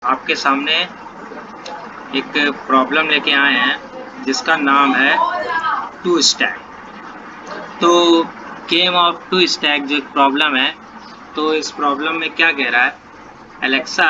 आपके सामने एक प्रॉब्लम लेके आए हैं जिसका नाम है टू स्टैक। तो गेम ऑफ टू स्टैक जो एक प्रॉब्लम है, तो इस प्रॉब्लम में क्या कह रहा है, Alexa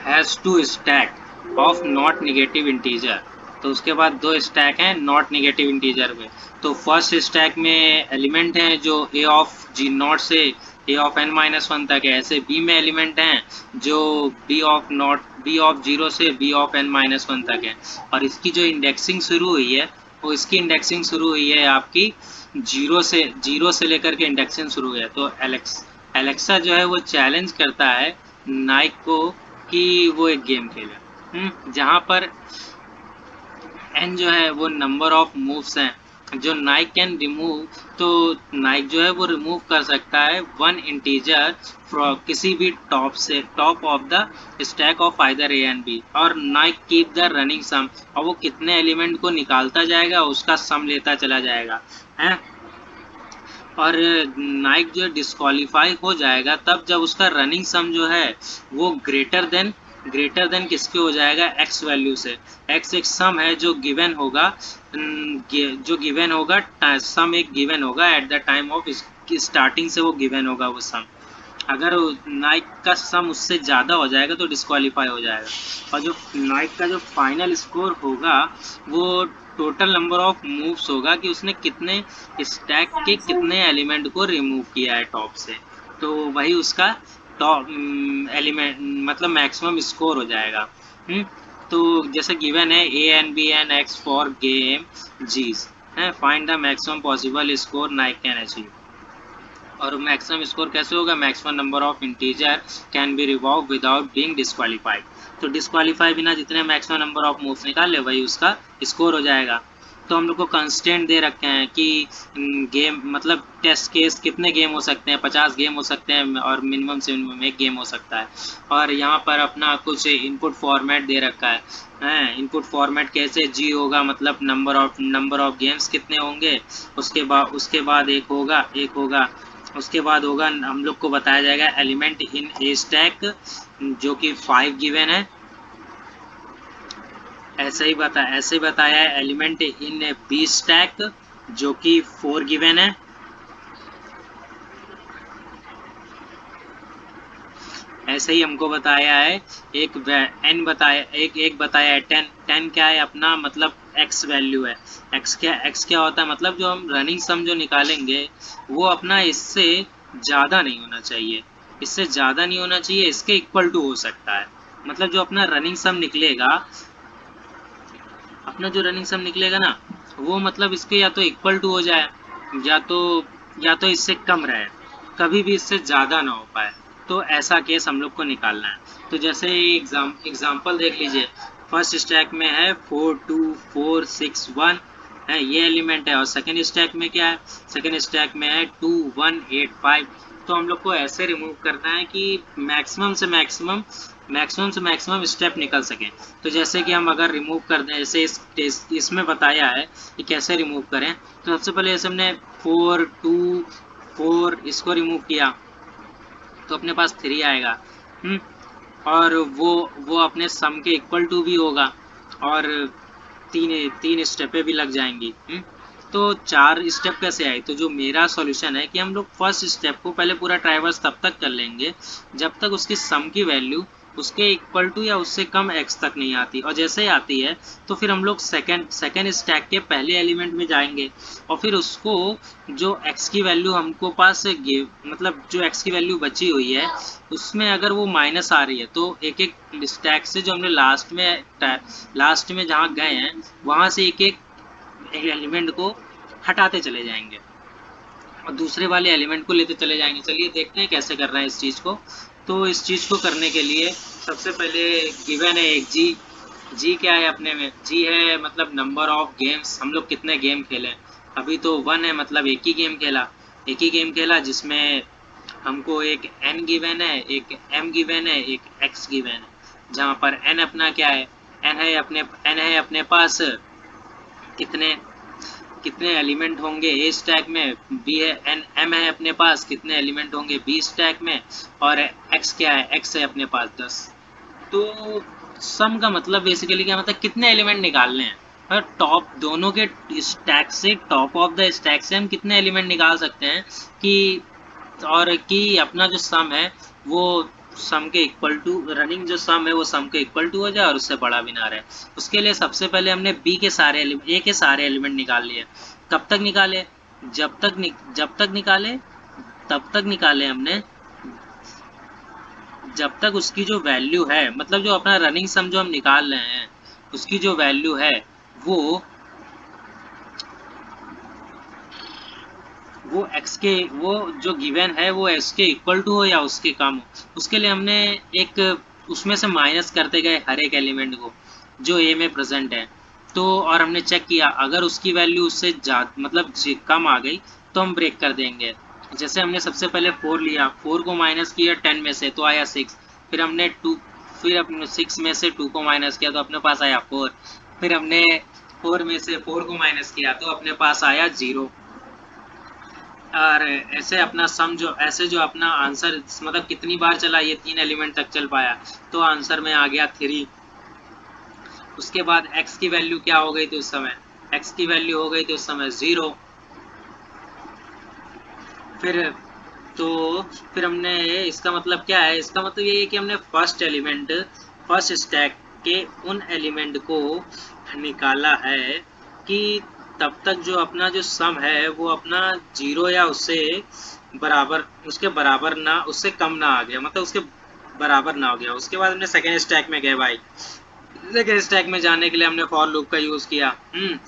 has two stack of not negative integer. तो उसके बाद दो स्टैक हैं नॉट नेगेटिव इंटीजर में। तो फर्स्ट स्टैक में एलिमेंट हैं जो ए ऑफ जी नॉट से A of N minus one तक है। ऐसे बी में एलिमेंट हैं जो बी ऑफ जीरो से B of N minus one तक है। और इसकी जो इंडेक्सिंग शुरू हुई है, वो इसकी इंडेक्सिंग शुरू हुई है आपकी जीरो से लेकर के इंडेक्सिंग शुरू हुई है। तो एलेक्सा जो है वो चैलेंज करता है नाइक को कि वो एक गेम खेले, जहाँ पर एन जो है वो नंबर ऑफ मूव्स हैं जो नाइक कैन रिमूव। तो नाइक जो है वो रिमूव कर सकता है वन इंटीजर फ्रॉम किसी भी top of the stack of either A and B, और Nick keep the running sum. और वो कितने एलिमेंट को निकालता जाएगा उसका सम लेता चला जाएगा है। और नाइक जो डिस्क्वालीफाई हो जाएगा तब जब उसका रनिंग सम जो है वो ग्रेटर देन किसके हो जाएगा, एक्स वैल्यू से। एक्स एक सम है जो गिवन होगा, सम एक गिवन होगा at the time of starting से वो गिवन होगा वो सम। अगर नाइक का सम उससे ज़्यादा हो जाएगा तो डिस्क्वालीफाई हो जाएगा। और जो नाइक का जो फाइनल स्कोर होगा वो टोटल नंबर ऑफ मूव्स होगा कि उसने कितने स्टैक के कितने एलिमेंट को रिमूव किया है टॉप से। तो वही उसका टॉप एलिमेंट मतलब मैक्सिमम स्कोर हो जाएगा। तो जैसे गिवन है A and B and X for game जीज है, find the maximum possible score Nick can achieve. और मैक्सिमम स्कोर कैसे होगा, maximum number of integer can be revolve without being disqualified. तो डिस्क्वालीफाई बिना जितने मैक्सिमम नंबर ऑफ मूव्स निकाले वही उसका स्कोर हो जाएगा। तो हम लोग को कंस्टेंट दे रखे हैं कि गेम मतलब टेस्ट केस कितने गेम हो सकते हैं, 50 गेम हो सकते हैं और मिनिमम से मिनिमम एक गेम हो सकता है। और यहाँ पर अपना कुछ इनपुट फॉर्मेट दे रखा है। इनपुट फॉर्मेट कैसे, जी होगा मतलब नंबर ऑफ गेम्स कितने होंगे, उसके बाद एक होगा उसके बाद होगा हम लोग को बताया जाएगा एलिमेंट इन ए स्टैक जो कि 5 गिवन है। ऐसे बताया है एलिमेंट इन बी स्टैक जो कि 4 गिवन है। ऐसे ही हमको बताया है एक बताया है 10 क्या है अपना मतलब एक्स वैल्यू है। एक्स क्या होता है, मतलब जो हम रनिंग सम जो निकालेंगे वो अपना इससे ज़्यादा नहीं होना चाहिए, इसके इक्वल टू हो सकता है। मतलब जो अपना जो रनिंग सम निकलेगा ना वो मतलब इसके या तो इक्वल टू हो जाए या तो इससे कम रहे, कभी भी इससे ज़्यादा ना हो पाए। तो ऐसा केस हम लोग को निकालना है। तो जैसे एग्जाम्पल देख लीजिए, फर्स्ट स्टैक में है 4 2 4 6 1 है, ये एलिमेंट है। और सेकेंड स्टैक में क्या है, सेकेंड स्टैक में है 2 1 8 5। तो हम लोग को ऐसे रिमूव करना है कि मैक्सिमम से मैक्सिमम स्टेप निकल सके। तो जैसे कि हम अगर रिमूव कर दें, जैसे इसमें बताया है कि कैसे रिमूव करें। तो सबसे पहले जैसे हमने 4 2 4 इसको रिमूव किया तो अपने पास 3 आएगा। और वो अपने सम के इक्वल टू भी होगा और तीन स्टेपें भी लग जाएंगी। तो 4 स्टेप कैसे आए, तो जो मेरा सॉल्यूशन है कि हम लोग फर्स्ट स्टेप को पहले पूरा ट्राइवर्स तब तक कर लेंगे जब तक उसकी सम की वैल्यू उसके इक्वल टू या उससे कम एक्स तक नहीं आती। और जैसे ही आती है तो फिर हम लोग सेकेंड स्टैक के पहले एलिमेंट में जाएंगे और फिर उसको जो एक्स की वैल्यू हमको पास मतलब जो एक्स की वैल्यू बची हुई है उसमें अगर वो माइनस आ रही है तो एक एक स्टैक से जो हमने लास्ट में जहाँ गए हैं वहाँ से एक एलिमेंट को हटाते चले जाएंगे और दूसरे वाले एलिमेंट को लेते चले जाएंगे। चलिए देखते हैं कैसे कर रहे हैं इस चीज़ को। तो इस चीज़ को करने के लिए सबसे पहले गिवन है एक जी क्या है अपने में, जी है मतलब नंबर ऑफ गेम्स, हम लोग कितने गेम खेले। अभी तो 1 है मतलब एक ही गेम खेला जिसमें हमको एक n गिवन है, एक m गिवन है, एक x गिवन है। जहाँ पर n अपना क्या है, n है अपने पास कितने कितने एलिमेंट होंगे ए स्टैक में, बी है एन एम है अपने पास कितने एलिमेंट होंगे बी स्टैक में, और एक्स क्या है, एक्स है अपने पास 10। तो सम का मतलब बेसिकली क्या मतलब कितने एलिमेंट निकालने हैं, और टॉप दोनों के स्टैक से, टॉप ऑफ द स्टैक से हम कितने एलिमेंट निकाल सकते हैं कि, और कि अपना जो सम है वो सम के इक्वल टू, रनिंग जो सम है वो सम के इक्वल टू हो जाए और उससे बड़ा भी ना रहे। उसके लिए सबसे पहले हमने बी के सारे एलिमेंट, ए के सारे एलिमेंट निकाल लिए। कब तक निकाले, जब तक निकाले, तब तक निकाले हमने जब तक उसकी जो वैल्यू है, मतलब जो अपना रनिंग सम जो हम निकाल रहे हैं उसकी जो वैल्यू है वो x के, वो जो गिवन है वो x के इक्वल टू हो या उसके कम हो। उसके लिए हमने एक उसमें से माइनस करते गए हर एक एलिमेंट को जो a में प्रेजेंट है। तो और हमने चेक किया अगर उसकी वैल्यू उससे ज़्यादा मतलब कम आ गई तो हम ब्रेक कर देंगे। जैसे हमने सबसे पहले 4 लिया, 4 को माइनस किया 10 में से तो आया 6, फिर हमने 2, फिर अपने 6 में से 2 को माइनस किया तो अपने पास आया 4, फिर हमने 4 में से 4 को माइनस किया तो अपने पास आया 0। और ऐसे अपना सम जो, ऐसे जो अपना आंसर मतलब कितनी बार चला, ये 3 एलिमेंट तक चल पाया तो आंसर में आ गया 3। उसके बाद x की वैल्यू क्या हो गई थी उस समय, x की वैल्यू हो गई थी उस समय 0। फिर तो फिर हमने, इसका मतलब क्या है, इसका मतलब ये है कि हमने फर्स्ट स्टैक के उन एलिमेंट को निकाला है कि तब तक जो अपना जो सम है वो अपना 0 या उससे बराबर, उसके बराबर ना, उससे कम ना आ गया, मतलब उसके बराबर ना हो गया। उसके बाद हमने सेकेंड स्टैक में गए भाई। सेकेंड स्टैक में जाने के लिए हमने फॉर लूप का यूज़ किया।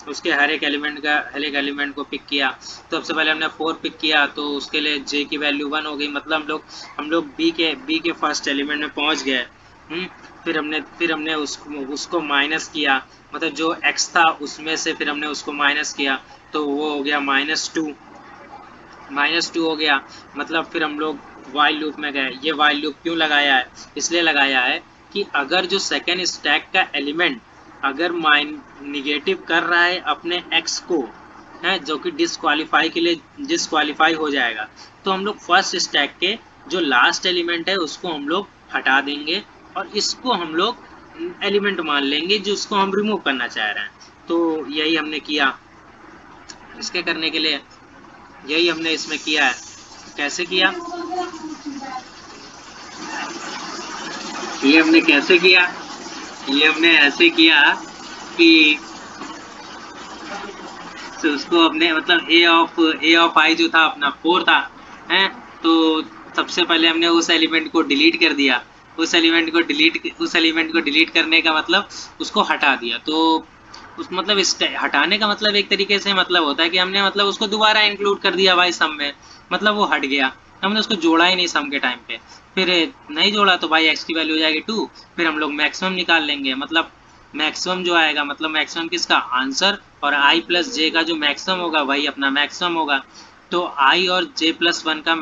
उसके हर एक एलिमेंट को पिक किया। तो सबसे पहले हमने 4 पिक किया तो उसके लिए j की वैल्यू 1 हो गई, मतलब हम लोग b के फर्स्ट एलिमेंट में पहुंच गए। फिर हमने उसको माइनस किया, मतलब जो x था उसमें से फिर हमने उसको माइनस किया तो वो हो गया -2 हो गया। मतलब फिर हम लोग वाइल लूप में गए। ये वाइल लूप क्यों लगाया है, इसलिए लगाया है कि अगर जो सेकेंड स्टैक का एलिमेंट अगर निगेटिव कर रहा है अपने x को, है जो कि डिसक्वालीफाई के लिए डिसक्वालीफाई हो जाएगा, तो हम लोग फर्स्ट स्टैक के जो लास्ट एलिमेंट है उसको हम लोग हटा देंगे और इसको हम लोग एलिमेंट मान लेंगे जिसको हम रिमूव करना चाह रहे हैं। तो यही हमने किया। इसके करने के लिए यही हमने इसमें किया है। कैसे किया, ये हमने कैसे किया, ये हमने ऐसे किया कि तो उसको अपने मतलब ए ऑफ आई जो था अपना 4 था, हैं, तो सबसे पहले हमने उस एलिमेंट को डिलीट कर दिया। उस एलिमेंट को डिलीट करने का मतलब उसको हटा दिया। तो उस मतलब इस हटाने का मतलब एक तरीके से मतलब होता है कि हमने मतलब उसको दोबारा इंक्लूड कर दिया भाई सम में, मतलब वो हट गया, हमने उसको जोड़ा ही नहीं सम के टाइम पे। फिर नहीं जोड़ा तो भाई x की वैल्यू हो जाएगी 2। फिर हम लोग मैक्सिमम निकाल लेंगे, मतलब मैक्सिमम जो आएगा, मतलब मैक्सिमम किसका, आंसर, और i प्लस जे का जो मैक्सिमम होगा वही अपना मैक्सिमम होगा। तो i और j+1 का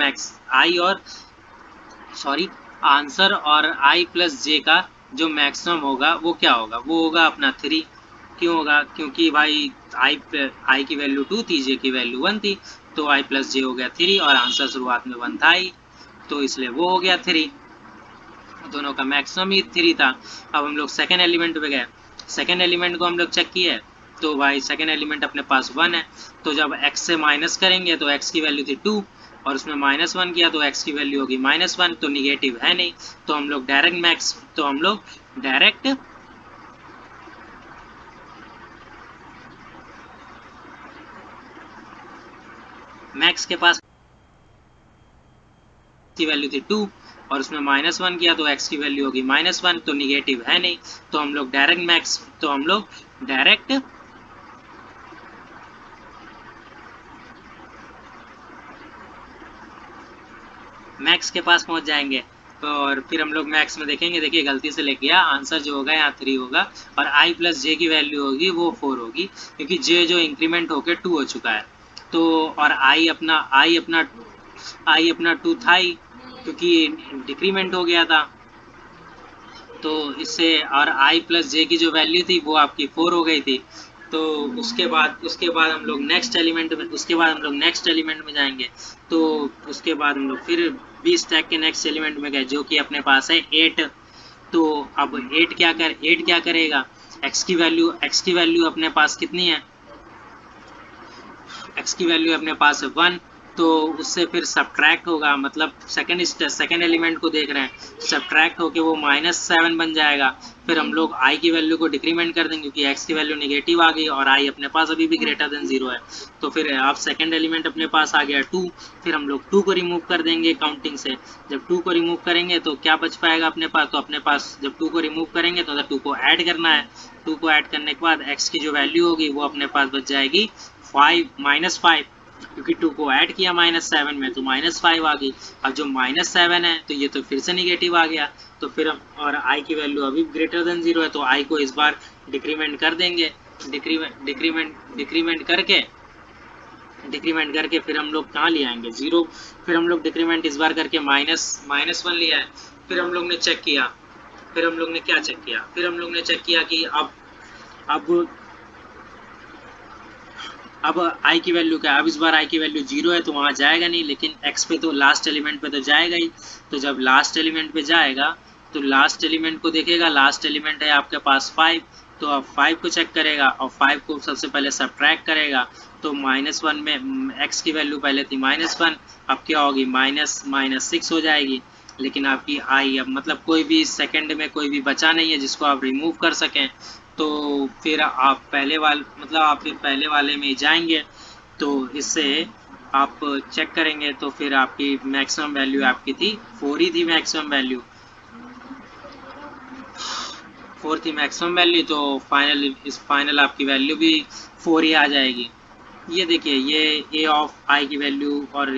आंसर और i प्लस जे का जो मैक्सिमम होगा वो क्या होगा, वो होगा अपना 3। क्यों होगा, क्योंकि भाई i की वैल्यू 2 थी, j की वैल्यू 1 थी, तो i प्लस जे हो गया 3 और आंसर शुरुआत में 1 था ही, तो इसलिए वो हो गया 3। दोनों का मैक्सिमम ही 3 था। अब हम लोग सेकेंड एलिमेंट पे गए। सेकेंड एलिमेंट को हम लोग चेक किए तो भाई सेकेंड एलिमेंट अपने पास 1 है। तो जब x से माइनस करेंगे तो x की वैल्यू थी 2 और उसमें -1 किया तो x की वैल्यू होगी -1, तो निगेटिव है नहीं, तो हम लोग डायरेक्ट मैक्स के पास की वैल्यू थी 2 और उसमें -1 किया तो x की वैल्यू होगी -1, तो निगेटिव है नहीं, तो हम लोग डायरेक्ट मैक्स के पास पहुंच जाएंगे। और फिर हम लोग मैक्स में देखेंगे, देखिए गलती से लिख गया, आंसर जो होगा यहाँ 3 होगा और i प्लस जे की वैल्यू होगी वो 4 होगी, क्योंकि j जो इंक्रीमेंट होकर 2 हो चुका है। तो और i अपना 2 था ही, क्योंकि डिक्रीमेंट हो गया था। तो इससे और i प्लस जे की जो वैल्यू थी वो आपकी 4 हो गई थी। तो उसके बाद हम लोग नेक्स्ट एलिमेंट में जाएंगे। तो उसके बाद हम लोग फिर बी स्टैक के नेक्स्ट एलिमेंट में गए जो कि अपने पास है 8। तो अब 8 क्या करेगा, x की वैल्यू अपने पास कितनी है, x की वैल्यू अपने पास है 1, तो उससे फिर सब्ट्रैक्ट होगा, मतलब सेकंड एलिमेंट को देख रहे हैं, सब्ट्रैक्ट होके वो -7 बन जाएगा। फिर हम लोग i की वैल्यू को डिक्रीमेंट कर देंगे क्योंकि x की वैल्यू नेगेटिव आ गई और i अपने पास अभी भी ग्रेटर देन 0 है। तो फिर अब सेकंड एलिमेंट अपने पास आ गया 2, फिर हम लोग 2 को रिमूव कर देंगे काउंटिंग से। जब 2 को रिमूव करेंगे तो क्या बच पाएगा अपने पास, तो अपने पास जब 2 को रिमूव करेंगे तो 2 को ऐड करना है। 2 को ऐड करने के बाद x की जो वैल्यू होगी वो अपने पास बच जाएगी -5, क्योंकि 2 को ऐड किया -7 में तो -5 आ गई। अब जो -7 है तो ये तो फिर से निगेटिव आ गया, तो फिर हम और i की वैल्यू अभी ग्रेटर देन 0 है तो i को इस बार डिक्रीमेंट कर देंगे। डिक्रीमेंट करके फिर हम लोग कहाँ ले आएंगे 0। फिर हम लोग डिक्रीमेंट इस बार करके -1 लिया है। फिर हम लोग ने चेक किया, फिर हम लोग ने क्या चेक किया, फिर हम लोग ने चेक किया कि अब अब i की वैल्यू क्या है, अब इस बार i की वैल्यू 0 है तो वहाँ जाएगा नहीं, लेकिन x पे तो लास्ट एलिमेंट पे तो जाएगा ही। तो जब लास्ट एलिमेंट पे जाएगा तो लास्ट एलिमेंट को देखेगा, लास्ट एलिमेंट है आपके पास 5, तो अब 5 को चेक करेगा और 5 को सबसे पहले सब्ट्रैक्ट करेगा। तो -1 में x की वैल्यू पहले थी -1, अब क्या होगी -6 हो जाएगी। लेकिन आपकी i अब मतलब कोई भी सेकंड में कोई भी बचा नहीं है जिसको आप रिमूव कर सकें, तो फिर आप पहले वाले में जाएंगे, तो इससे आप चेक करेंगे तो फिर आपकी मैक्सिमम वैल्यू आपकी थी 4 ही थी, मैक्सिमम वैल्यू 4 थी मैक्सिमम वैल्यू। तो फाइनल आपकी वैल्यू भी 4 ही आ जाएगी। ये देखिए, ये a ऑफ i की वैल्यू और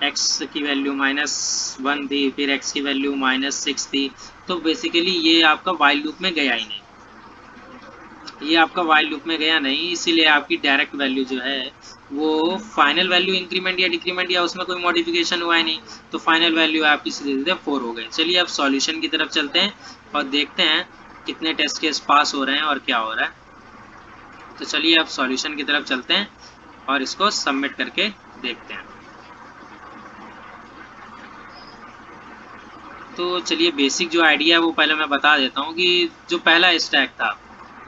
x की वैल्यू -1 थी, फिर x की वैल्यू -6 थी। तो बेसिकली ये आपका वाइल लूप में गया ही नहीं, ये आपका वाइल लूप में गया नहीं, इसीलिए आपकी डायरेक्ट वैल्यू जो है वो फाइनल वैल्यू इंक्रीमेंट या डिक्रीमेंट या उसमें कोई मॉडिफिकेशन हुआ ही नहीं, तो फाइनल वैल्यू आपकी सीधे सीधे 4 हो गई। चलिए अब सॉल्यूशन की तरफ चलते हैं और देखते हैं कितने टेस्ट केस पास हो रहे हैं और क्या हो रहा है। तो चलिए अब सॉल्यूशन की तरफ चलते हैं और इसको सबमिट करके देखते हैं। तो चलिए बेसिक जो आइडिया है वो पहले मैं बता देता हूँ कि जो पहला स्टैक था,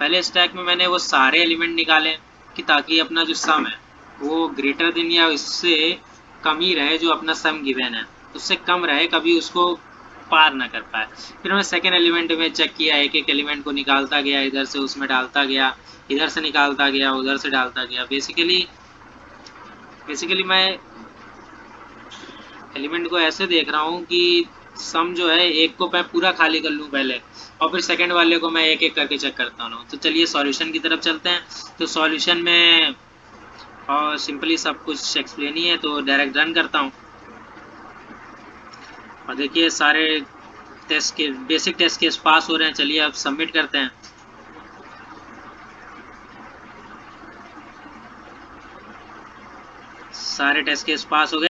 पहले स्टैक में मैंने वो सारे एलिमेंट निकाले कि ताकि अपना जो सम है वो ग्रेटर देन या उससे कम ही रहे, जो अपना सम गिवन है उससे कम रहे, कभी उसको पार ना कर पाए। फिर मैं सेकेंड एलिमेंट में चेक किया, एक एक एलिमेंट को निकालता गया, इधर से उसमें डालता गया, इधर से निकालता गया, उधर से डालता गया। बेसिकली मैं एलिमेंट को ऐसे देख रहा हूँ कि सम जो है एक को मैं पूरा खाली कर लूँ पहले और फिर सेकंड वाले को मैं एक एक करके चेक करता हूँ। तो चलिए सॉल्यूशन की तरफ चलते हैं। तो सॉल्यूशन में और सिंपली सब कुछ एक्सप्लेन ही है, तो डायरेक्ट रन करता हूँ और देखिए सारे टेस्ट के बेसिक टेस्ट केस पास हो रहे हैं। चलिए अब सबमिट करते हैं। सारे टेस्ट केस पास हो गए।